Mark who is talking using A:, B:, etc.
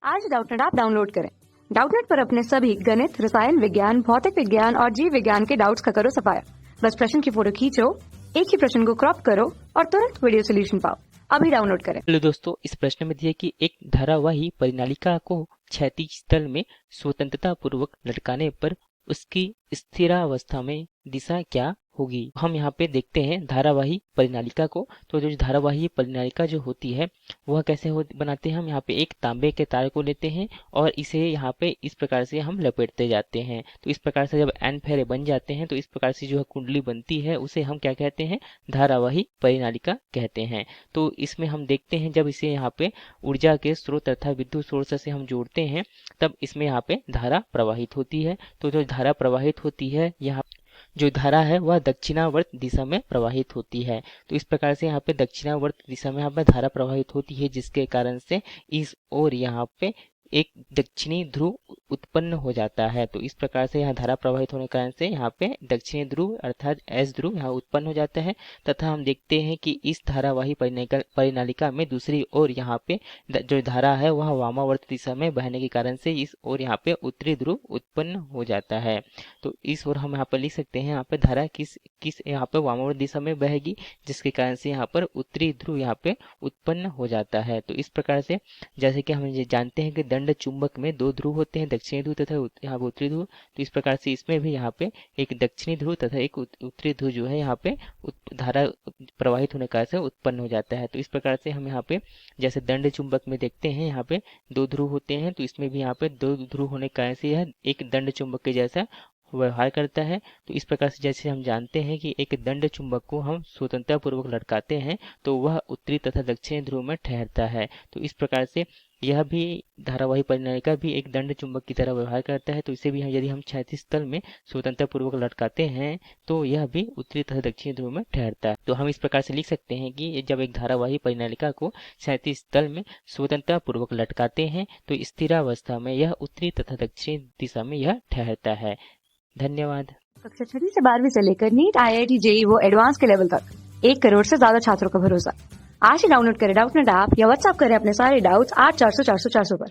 A: आज Doubtnut app download करें। Doubtnut पर अपने सभी गणित, रसायन विज्ञान, भौतिक विज्ञान और जीव विज्ञान के डाउट्स का करो सफाया। बस प्रश्न की फोटो खींचो, एक ही प्रश्न को क्रॉप करो और तुरंत वीडियो सोल्यूशन पाओ। अभी डाउनलोड करें।
B: हेलो दोस्तों, इस प्रश्न में दिया कि एक धारावाही परिनालिका को क्षैतिज तल में स्वतंत्रता पूर्वक लटकाने पर उसकी स्थिरावस्था में दिशा क्या होगी। हम यहाँ पे देखते हैं धारावाही परिनालिका को। तो जो धारावाही परिनालिका जो होती है वह कैसे बनाते हैं। हम यहाँ पे एक तांबे के तार को लेते हैं और इसे यहाँ पे इस प्रकार से हम लपेटते जाते हैं। तो इस प्रकार से जब एन फेरे बन जाते हैं तो इस प्रकार से जो है कुंडली बनती है उसे हम क्या कहते हैं, धारावाही परिनालिका कहते हैं। तो इसमें हम देखते हैं जब इसे यहाँ पे ऊर्जा के स्रोत तथा विद्युत सोर्स से हम जोड़ते हैं तब इसमें यहाँ पे धारा प्रवाहित होती है। तो जो धारा प्रवाहित होती है, यहाँ जो धारा है वह दक्षिणावर्त दिशा में प्रवाहित होती है। तो इस प्रकार से यहाँ पे दक्षिणावर्त दिशा में यहाँ पे धारा प्रवाहित होती है, जिसके कारण से इस ओर यहाँ पे एक दक्षिणी ध्रुव उत्पन्न हो जाता है। तो इस प्रकार से यहाँ धारा प्रवाहित होने के कारण से यहाँ पे दक्षिणी ध्रुव अर्थात एस ध्रुव यहाँ उत्पन्न हो जाता है। तथा हम देखते हैं कि इस धारावाही परिनालिका में दूसरी ओर यहाँ पे जो धारा है वह वामावर्त दिशा में बहने के कारण से इस ओर यहाँ पे उत्तरी ध्रुव उत्पन्न हो जाता है। तो इस ओर हम यहाँ पर लिख सकते हैं यहाँ पे धारा किस यहाँ पे वामावर्त दिशा में बहेगी, जिसके कारण से यहाँ पर उत्तरी ध्रुव यहाँ पे उत्पन्न हो जाता है। तो इस प्रकार से जैसे कि हम ये जानते हैं कि दंड चुंबक में दो ध्रुव होते हैं, दक्षिणी ध्रुव तथा यहाँ पे उत्तरी ध्रुव। तो इस प्रकार से इसमें भी यहाँ पे एक दक्षिणी ध्रुव तथा एक उत्तरी ध्रुव जो है यहाँ पे धारा प्रवाहित होने का से उत्पन्न हो जाता है। तो इस प्रकार से हम यहाँ पे जैसे दंड चुंबक में देखते हैं यहाँ पे दो ध्रुव होते हैं, तो इसमें भी यहाँ पे दो ध्रुव होने के कारण से यह एक दंड चुंबक के जैसा व्यवहार करता है। तो इस प्रकार से जैसे हम जानते हैं कि एक दंड चुंबक को हम स्वतंत्रता पूर्वक लटकाते हैं तो वह उत्तरी तथा दक्षिणी ध्रुव में ठहरता है। तो इस प्रकार से यह भी धारावाही परिनालिका भी एक दंड चुंबक की तरह व्यवहार करता है। तो इसे भी यदि हम क्षैतिज तल में स्वतंत्रता पूर्वक लटकाते हैं तो यह भी उत्तरी तथा दक्षिणी ध्रुव में ठहरता है। तो हम इस प्रकार से लिख सकते हैं कि जब एक धारावाही परिनालिका को क्षैतिज तल में स्वतंत्रता पूर्वक लटकाते हैं तो स्थिरावस्था में यह उत्तरी तथा दक्षिणी दिशा में यह ठहरता है। धन्यवाद।
A: कक्षा 6 से 12वीं से लेकर नीट, IIT, JEE वो एडवांस के लेवल तक 1 करोड़ से ज्यादा छात्रों का भरोसा। आज ही डाउनलोड करें डाउटनेट ऐप या व्हाट्सएप करें अपने सारे डाउट्स 8400 400 400 पर।